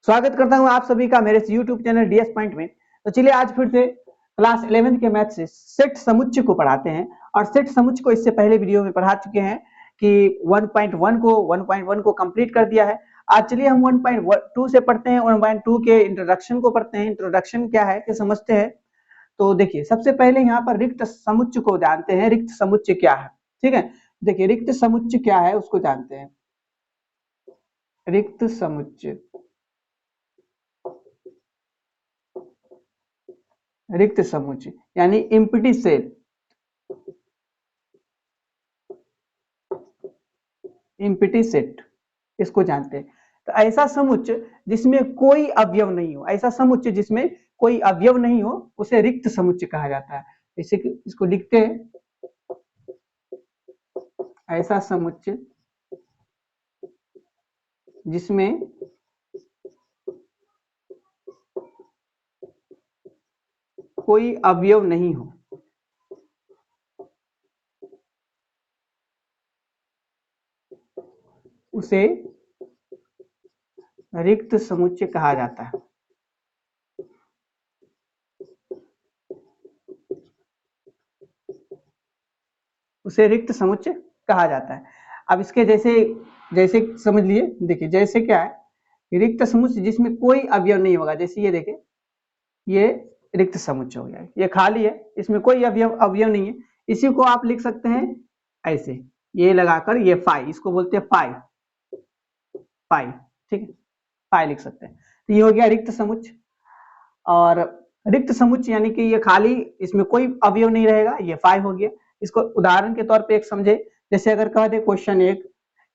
स्वागत करता हूं आप सभी का मेरे YouTube चैनल डीएस पॉइंट में। तो चलिए आज फिर से क्लास 11th के मैथ से सेट समुच्चय को पढ़ाते हैं। और सेट समुच्चय को इससे पहले वीडियो में पढ़ा चुके हैं कि 1.1 को कंप्लीट कर दिया है। आज चलिए हम 1.2 से पढ़ते हैं। 1.2 के इंट्रोडक्शन को पढ़ते हैं। इंट्रोडक्शन क्या है कि समझते हैं। तो देखिए सबसे पहले यहाँ पर रिक्त समुच्चय को जानते हैं। रिक्त समुच्चय क्या है, ठीक है। देखिए रिक्त समुच्चय क्या है उसको जानते हैं। रिक्त समुच्चय, रिक्त समुच्चय यानी एम्प्टी सेट। एम्प्टी सेट इसको जानते हैं। तो ऐसा समुच्चय जिसमें कोई अवयव नहीं हो, ऐसा समुच्चय जिसमें कोई अवयव नहीं हो उसे रिक्त समुच्चय कहा जाता है। जैसे कि इसको लिखते हैं, ऐसा समुच्चय जिसमें कोई अवयव नहीं हो उसे रिक्त समुच्चय कहा जाता है। उसे रिक्त समुच्चय कहा जाता है। अब इसके जैसे जैसे समझ लिए, देखिए जैसे क्या है, रिक्त समुच्चय जिसमें कोई अवयव नहीं होगा। जैसे ये देखिए, ये रिक्त समुच्चय हो गया, ये खाली है, इसमें कोई अवयव अवयव नहीं है। इसी को आप लिख सकते हैं ऐसे, ये लगाकर, ये फाई, इसको बोलते हैं फाई, फाई, ठीक है, फाई लिख सकते हैं। तो ये हो गया रिक्त समुच्चय। और रिक्त समुच्चय यानी कि ये खाली, इसमें कोई अवयव नहीं रहेगा, ये फाई हो गया। इसको उदाहरण के तौर पे एक समझे। जैसे अगर कह दे क्वेश्चन एक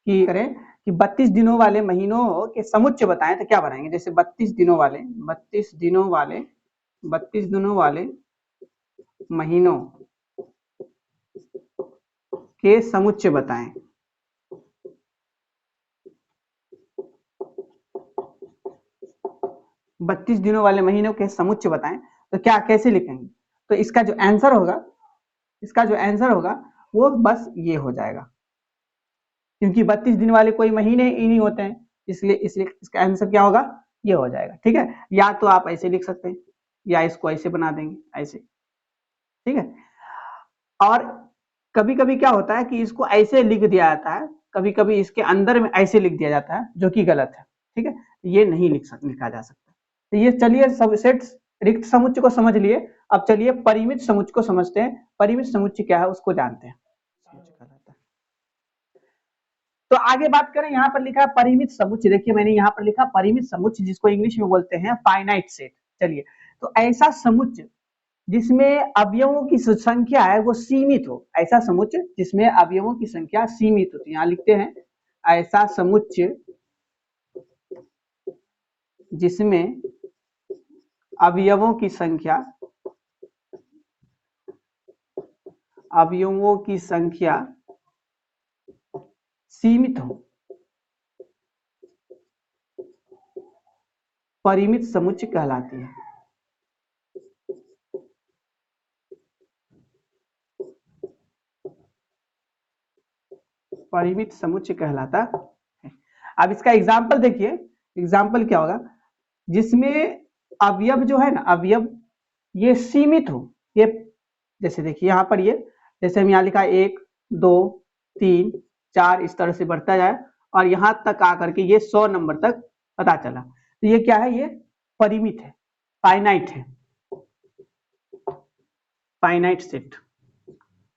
कि करें कि 32 दिनों वाले महीनों के समुच्चय बताएं, तो क्या बनाएंगे। जैसे 32 दिनों वाले, 32 दिनों वाले, 32 दिनों वाले महीनों के समुच्चय बताएं। बत्तीस दिनों वाले महीनों के समुच्चय बताएं, तो क्या कैसे लिखेंगे। तो इसका जो आंसर होगा, इसका जो आंसर होगा वो बस ये हो जाएगा, क्योंकि 32 दिन वाले कोई महीने ही नहीं होते हैं, इसलिए इसलिए इसका आंसर क्या होगा, ये हो जाएगा, ठीक है। या तो आप ऐसे लिख सकते हैं, या इसको ऐसे बना देंगे, ऐसे, ठीक है। और कभी कभी क्या होता है कि इसको ऐसे लिख दिया जाता है, कभी कभी इसके अंदर में ऐसे लिख दिया जाता है, जो कि गलत है, ठीक है। ये नहीं लिखा जा सकता। तो ये चलिए सब सेट रिक्त समुच्चय को समझ लिए। अब चलिए परिमित समुच्चय को समझते हैं। परिमित समुच्चय क्या है उसको जानते हैं। तो आगे बात करें, यहाँ पर लिखा है परिमित समुच्चय। देखिए मैंने यहाँ पर लिखा परिमित समुच्चय, जिसको इंग्लिश में बोलते हैं फाइनाइट सेट। चलिए, तो ऐसा समुच्चय जिसमें अवयवों की संख्या है वो सीमित हो, ऐसा समुच्चय जिसमें अवयवों की संख्या सीमित हो। तो यहाँ लिखते हैं ऐसा समुच्चय जिसमें अवयवों की संख्या, अवयवों की संख्या सीमित हो, परिमित समुच्चय कहलाती है। परिमित समुच्चय कहलाता है। अब इसका एग्जाम्पल देखिए, एग्जाम्पल क्या होगा, जिसमें अवयव जो है ना, अवयव ये सीमित हो। ये जैसे देखिए यहाँ पर, ये जैसे हम यहाँ लिखा है 1 2 3 4, इस तरह से बढ़ता जाए और यहाँ तक आकर के ये 100 नंबर तक पता चला। तो ये क्या है, ये परिमित है, फाइनाइट है, फाइनाइट सेट,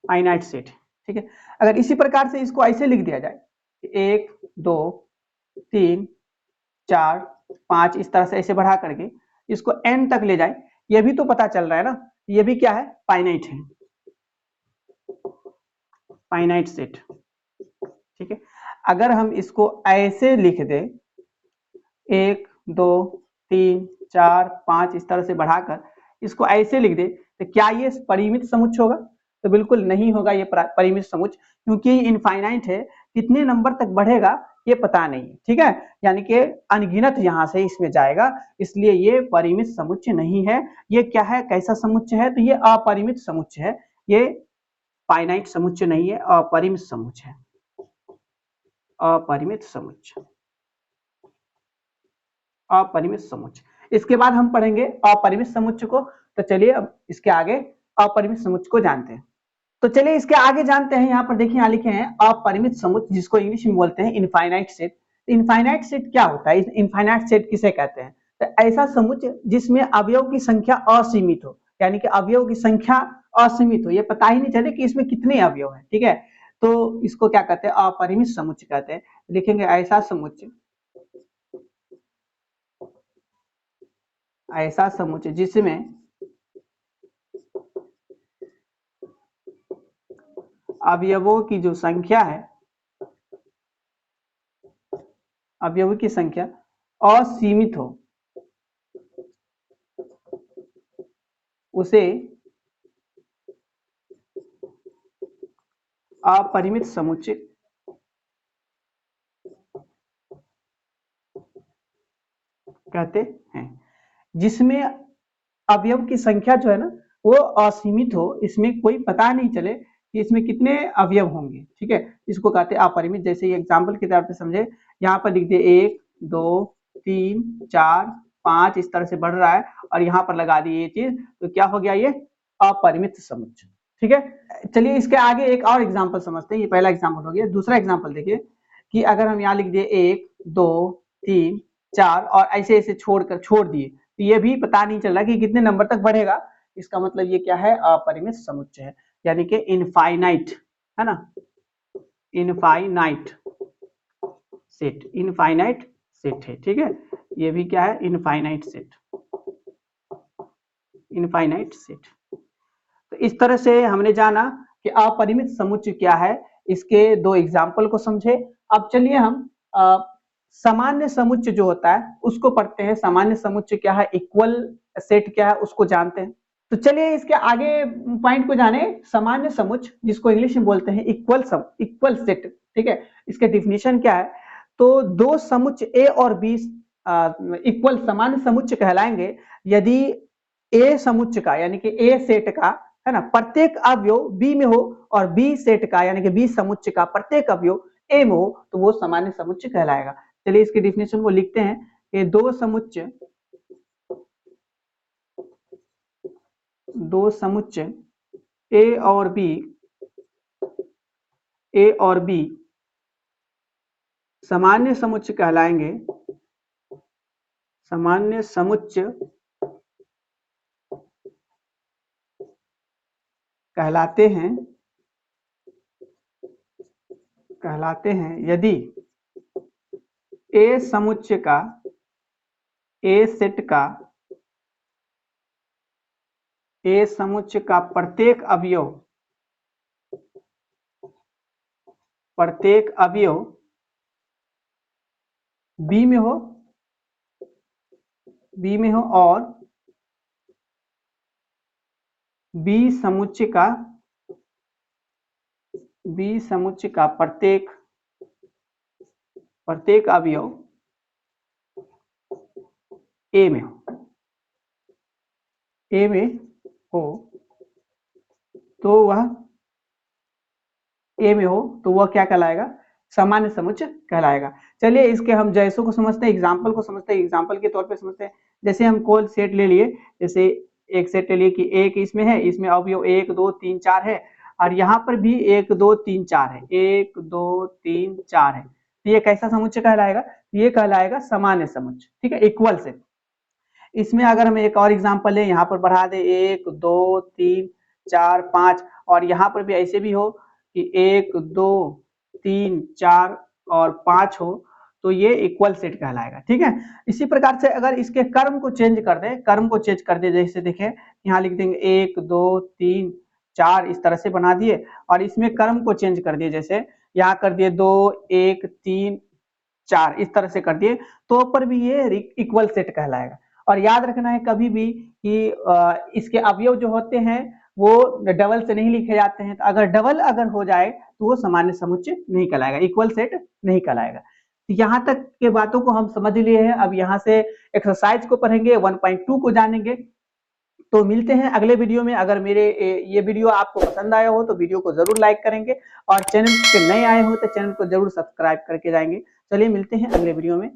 फाइनाइट सेट, ठीक है। अगर इसी प्रकार से इसको ऐसे लिख दिया जाए, 1 2 3 4 5, इस तरह से ऐसे बढ़ा करके इसको n तक ले जाए, ये भी तो पता चल रहा है ना, ये भी क्या है, फाइनाइट है, फाइनाइट सेट, ठीक है। अगर हम इसको ऐसे लिख दें, 1 2 3 4 5, इस तरह से बढ़ाकर इसको ऐसे लिख दे, तो क्या ये परिमित समुच्चय होगा। तो बिल्कुल नहीं होगा ये परिमित समुच्चय, क्योंकि इनफाइनाइट है, कितने नंबर तक बढ़ेगा ये पता नहीं है, ठीक है। यानी कि अनगिनत यहां से इसमें जाएगा, इसलिए ये परिमित समुच्चय नहीं है। ये क्या है, कैसा समुच्चय है, तो ये अपरिमित समुच्चय है। ये फाइनाइट समुच्चय नहीं है, अपरिमित समुच्चय है, अपरिमित समुच्चय, अपरिमित समुच्चय। इसके बाद हम पढ़ेंगे अपरिमित समुच्चय को। तो चलिए अब इसके आगे अपरिमित समुच्चय को जानते हैं। तो चलिए इसके आगे जानते हैं। यहाँ पर देखिए, यहाँ लिखे हैं अपरिमित समुच्चय, जिसको इंग्लिश में बोलते हैं इनफाइनाइट सेट। इनफाइनाइट सेट क्या होता है? इनफाइनाइट सेट किसे कहते हैं? तो ऐसा समुच्चय जिसमें अवयव की संख्या असीमित हो, यानी कि अवयव की संख्या असीमित हो, ये पता ही नहीं चले कि इसमें कितने अवयव हैं। ठीक है, तो इसको क्या कहते हैं? अपरिमित समुच्चय कहते हैं। लिखेंगे ऐसा समुच्चय, ऐसा समुच्चय जिसमें अवयवों की जो संख्या है, अवयवों की संख्या असीमित हो, उसे अपरिमित समुच्चय कहते हैं। जिसमें अवयव की संख्या जो है ना वो असीमित हो, इसमें कोई पता नहीं चले कि इसमें कितने अवयव होंगे। ठीक है, इसको कहते हैं अपरिमित। जैसे ये एग्जाम्पल के तौर पे समझे, यहाँ पर लिख दिए 1 2 3 4 5, इस तरह से बढ़ रहा है और यहाँ पर लगा दिए ये चीज, तो क्या हो गया? ये अपरिमित समुच्चय। ठीक है, चलिए इसके आगे एक और एग्जाम्पल समझते हैं। ये पहला एग्जाम्पल हो गया। दूसरा एग्जाम्पल देखिए कि अगर हम यहाँ लिख दिए 1 2 3 4 और ऐसे ऐसे छोड़ दिए, तो ये भी पता नहीं चल रहा कि कितने नंबर तक बढ़ेगा। इसका मतलब ये क्या है? अपरिमित समुच्चय है, यानी कि इनफाइनाइट, है ना, इनफाइनाइट सेट, इनफाइनाइट सेट है। ठीक है, ये भी क्या है? Infinite set, infinite set. तो इस तरह से हमने जाना कि अपरिमित समुच्चय क्या है। इसके दो एग्जाम्पल को समझे। अब चलिए हम सामान्य समुच्चय जो होता है उसको पढ़ते हैं। सामान्य समुच्चय क्या है, इक्वल सेट क्या है, उसको जानते हैं। तो चलिए इसके आगे पॉइंट को जाने। सामान्य समुच्चय, जिसको इंग्लिश में बोलते हैं इक्वल सेट। ठीक है, इसके डिफिनीशन क्या है? तो दो समुच्चय ए और बी इक्वल सामान्य समुच्चय कहलाएंगे यदि ए समुच्चय का, यानी कि ए सेट का, है ना, प्रत्येक अवयव बी में हो और बी सेट का, यानी कि बी समुच्चय का प्रत्येक अवयव ए में हो, तो वो सामान्य समुच्चय कहलाएगा। चलिए इसकी डिफिनेशन को लिखते हैं कि दो समुच्चय ए और बी सामान्य समुच्चय कहलाएंगे, सामान्य समुच्चय कहलाते हैं यदि ए समुच्चय का, ए सेट का, ए समुच्चय का प्रत्येक अवयव बी में हो और बी समुच्चय का प्रत्येक अवयव ए में हो, तो वह क्या कहलाएगा? सामान्य समुच्चय कहलाएगा। चलिए इसके हम जैसों को समझते हैं, एग्जाम्पल को समझते हैं। एग्जाम्पल के तौर पे समझते हैं। जैसे हम कोई सेट ले लिए, जैसे एक सेट ले लिए कि एक इसमें है, इसमें अवयव 1 2 3 4 है और यहाँ पर भी 1 2 3 4 है, 1 2 3 4 है। तो ये कैसा समुच्चय कहलाएगा? ये कहलाएगा सामान्य समुच्चय। ठीक है, इक्वल सेट। इसमें अगर हम एक और एग्जाम्पल लें, यहाँ पर बढ़ा दे 1 2 3 4 5 और यहाँ पर भी ऐसे भी हो कि 1 2 3 4 और 5 हो, तो ये इक्वल सेट कहलाएगा। ठीक है, इसी प्रकार से अगर इसके क्रम को चेंज कर दे, जैसे देखें यहाँ लिख देंगे 1 2 3 4, इस तरह से बना दिए और इसमें क्रम को चेंज कर दिए, जैसे यहाँ कर दिए 2 1 3 4, इस तरह से कर दिए, तो पर भी ये इक्वल सेट कहलाएगा। और याद रखना है कभी भी कि इसके अवयव जो होते हैं वो डबल से नहीं लिखे जाते हैं। तो अगर डबल हो जाए तो वो सामान्य समुच्चय नहीं कहलाएगा, इक्वल सेट नहीं कहलाएगा। यहाँ तक के बातों को हम समझ लिए हैं। अब यहाँ से एक्सरसाइज को पढ़ेंगे, 1.2 को जानेंगे। तो मिलते हैं अगले वीडियो में। अगर मेरे ये वीडियो आपको पसंद आया हो तो वीडियो को जरूर लाइक करेंगे और चैनल पे नए आए हो तो चैनल को जरूर सब्सक्राइब करके जाएंगे। चलिए मिलते हैं अगले वीडियो में।